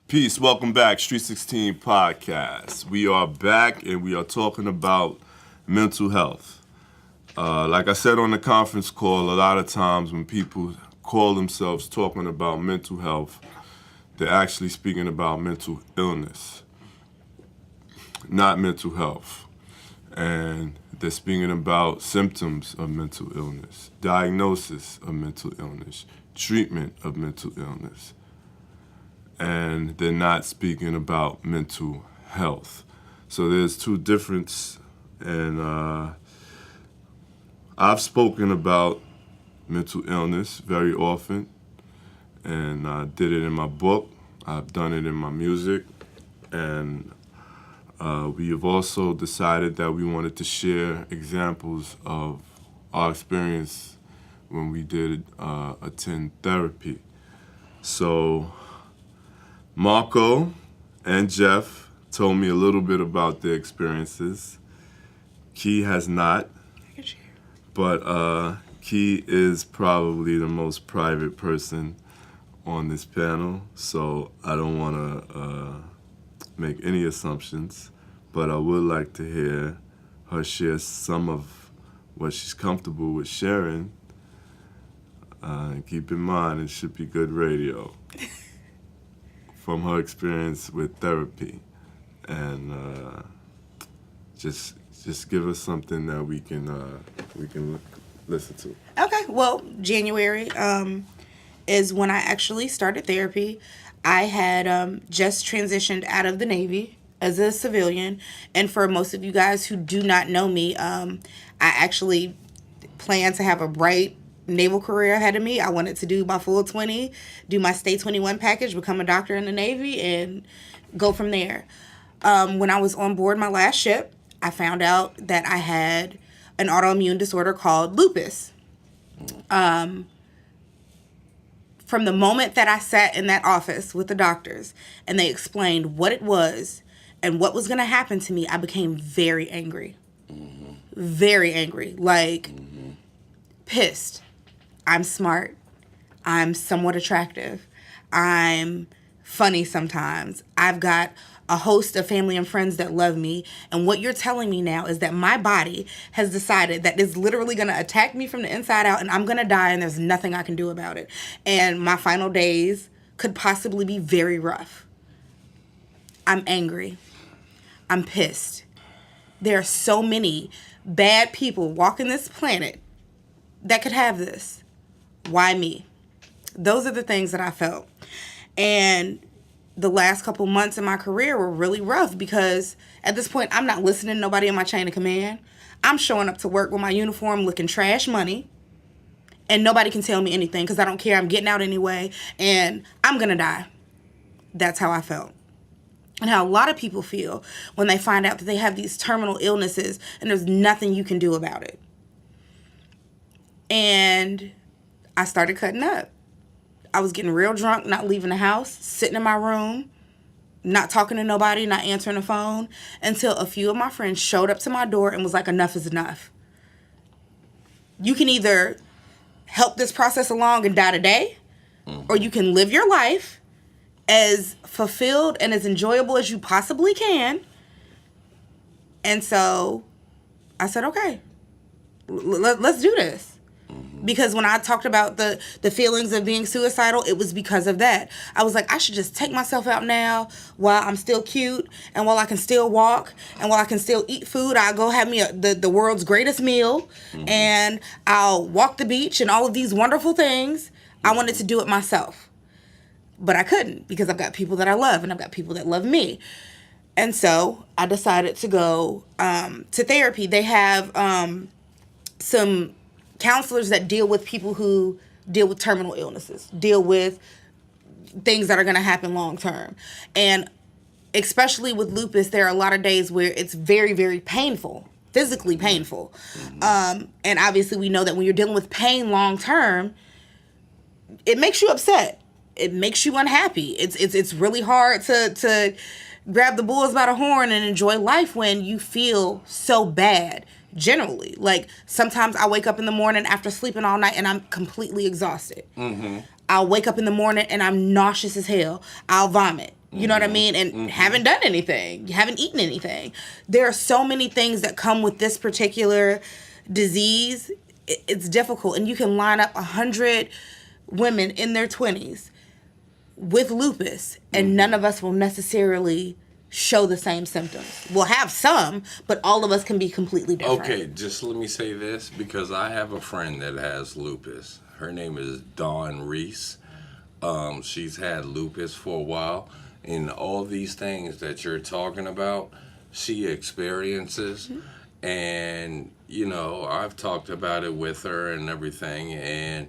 Peace, welcome back, Street 16 Podcast. We are back and we are talking about mental health. Like I said on the conference call, a lot of times when people call themselves talking about mental health, they're actually speaking about mental illness, not mental health. And they're speaking about symptoms of mental illness, diagnosis of mental illness, treatment of mental illness. And they're not speaking about mental health. So there's two differences, and I've spoken about mental illness very often, and I did it in my book. I've done it in my music, and we have also decided that we wanted to share examples of our experience when we did attend therapy. So Marco and Jeff told me a little bit about their experiences. Key has not, but Key is probably the most private person on this panel, so I don't want to make any assumptions, but I would like to hear her share some of what she's comfortable with sharing. Keep in mind, it should be good radio. From her experience with therapy, and just give us something that we can listen to. Okay, well, January is when I actually started therapy. I had just transitioned out of the Navy as a civilian, and for most of you guys who do not know me, I actually plan to have a bright naval career ahead of me. I wanted to do my full 20, do my Stay 21 package, become a doctor in the Navy, and go from there. When I was on board my last ship, I found out that I had an autoimmune disorder called lupus. From the moment that I sat in that office with the doctors and they explained what it was and what was going to happen to me, I became very angry. Mm-hmm. Very angry. Like, pissed. I'm smart. I'm somewhat attractive. I'm funny sometimes. I've got a host of family and friends that love me. And what you're telling me now is that my body has decided that it's literally going to attack me from the inside out and I'm going to die and there's nothing I can do about it. And my final days could possibly be very rough. I'm angry. I'm pissed. There are so many bad people walking this planet that could have this. Why me? Those are the things that I felt. And the last couple months in my career were really rough because at this point, I'm not listening to nobody in my chain of command. I'm showing up to work with my uniform looking trash money. And nobody can tell me anything because I don't care. I'm getting out anyway. And I'm going to die. That's how I felt. And how a lot of people feel when they find out that they have these terminal illnesses and there's nothing you can do about it. And I started cutting up. I was getting real drunk, not leaving the house, sitting in my room, not talking to nobody, not answering the phone, until a few of my friends showed up to my door and was like, enough is enough. You can either help this process along and die today, or you can live your life as fulfilled and as enjoyable as you possibly can. And so I said, okay, let's do this. Because when I talked about the feelings of being suicidal, it was because of that. I was like, I should just take myself out now while I'm still cute and while I can still walk and while I can still eat food. I'll go have me the world's greatest meal and I'll walk the beach and all of these wonderful things. I wanted to do it myself. But I couldn't because I've got people that I love and I've got people that love me. And so I decided to go to therapy. They have some counselors that deal with people who deal with terminal illnesses, deal with things that are going to happen long term. And especially with lupus, there are a lot of days where it's very, very painful, physically painful. And obviously we know that when you're dealing with pain long term, it makes you upset. It makes you unhappy. It's really hard to grab the bulls by the horn and enjoy life when you feel so bad. Generally, like sometimes I wake up in the morning after sleeping all night and I'm completely exhausted. I'll wake up in the morning and I'm nauseous as hell. I'll vomit. You know what I mean? And haven't done anything. You haven't eaten anything. There are so many things that come with this particular disease. It's difficult. And you can line up 100 women in their 20s with lupus, and none of us will necessarily show the same symptoms. We'll have some, but all of us can be completely different. Okay, just let me say this, because I have a friend that has lupus. Her name is Dawn Reese. She's had lupus for a while, and all these things that you're talking about, she experiences. And, you know, I've talked about it with her and everything, and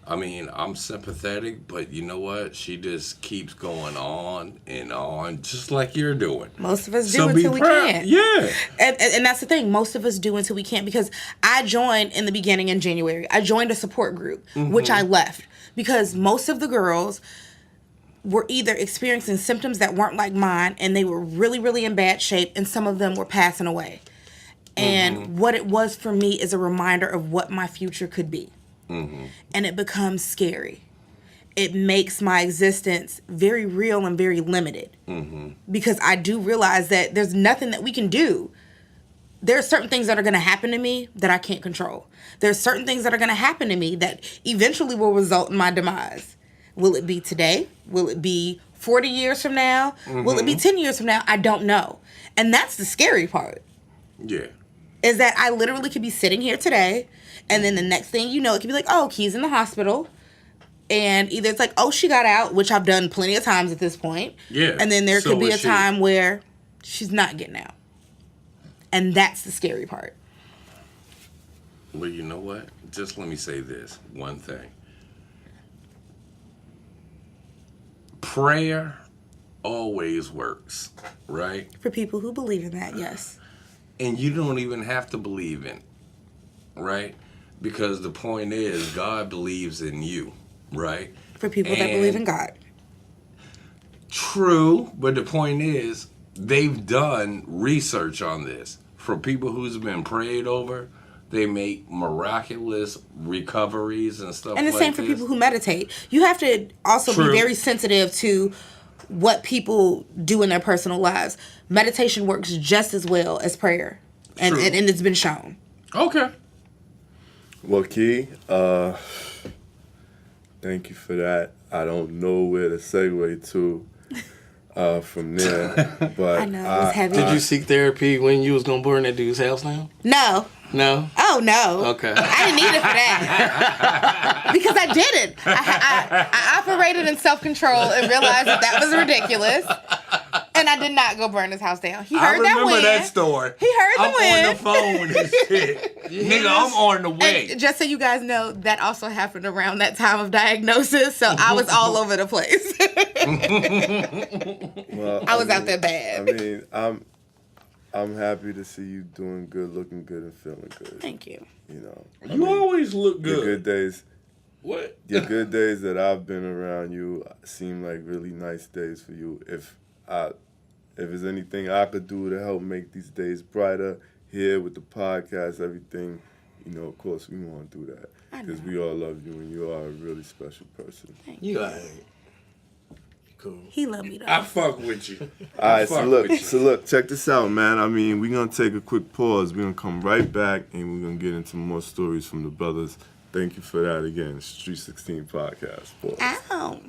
I mean, I'm sympathetic, but you know what? She just keeps going on and on, just like you're doing. Most of us do until we can't. Yeah. And that's the thing. Most of us do until we can't, because I joined in the beginning in January. I joined a support group, which I left because most of the girls were either experiencing symptoms that weren't like mine, and they were really, really in bad shape, and some of them were passing away. And what it was for me is a reminder of what my future could be. And it becomes scary. It makes my existence very real and very limited. Because I do realize that there's nothing that we can do. There are certain things that are going to happen to me that I can't control. There's certain things that are going to happen to me that eventually will result in my demise. Will it be today? Will it be 40 years from now? Will it be 10 years from now? I don't know. And that's the scary part. Yeah. Is that I literally could be sitting here today, and then the next thing you know, it could be like, oh, Key's in the hospital. And either it's like, oh, she got out, which I've done plenty of times at this point. Yeah. And then there So could be is a she. time where she's not getting out. And that's the scary part. Well, you know what? Just let me say this one thing. Prayer always works, right? For people who believe in that, yes. And you don't even have to believe in it, right? Because the point is, God believes in you, right? For people that believe in God. True, but the point is, they've done research on this. For people who's been prayed over, they make miraculous recoveries and stuff like And this. the same for people who meditate. You have to also True. be very sensitive to what people do in their personal lives. Meditation works just as well as prayer. And, True. and it's been shown. Okay. Well, Key, thank you for that. I don't know where to segue to from there, but I know, it was heavy. Did you seek therapy when you was gonna burn that dude's house down? No. No. Oh, no. Okay. I didn't need it for that. Because I didn't. I operated in self-control and realized that was ridiculous. And I did not go burn his house down. He heard that wind. that story. He heard the I'm wind. on the phone and shit. Nigga, I'm on the way. And just so you guys know, that also happened around that time of diagnosis. So I was all over the place. well, I was out there bad. I mean, I'm happy to see you doing good, looking good, and feeling good. Thank you. You know, You always look your good. good days. What? Your good days that I've been around you seem like really nice days for you. If there's anything I could do to help make these days brighter here with the podcast, everything, you know, of course we want to do that because we all love you and you are a really special person. You alright. Cool. He loved me, though. I fuck with you. All right, fuck with you. so look, check this out, man. I mean, we're gonna take a quick pause. We're gonna come right back and we're gonna get into more stories from the brothers. Thank you for that again. Street 16 Podcast. Pause. Ow.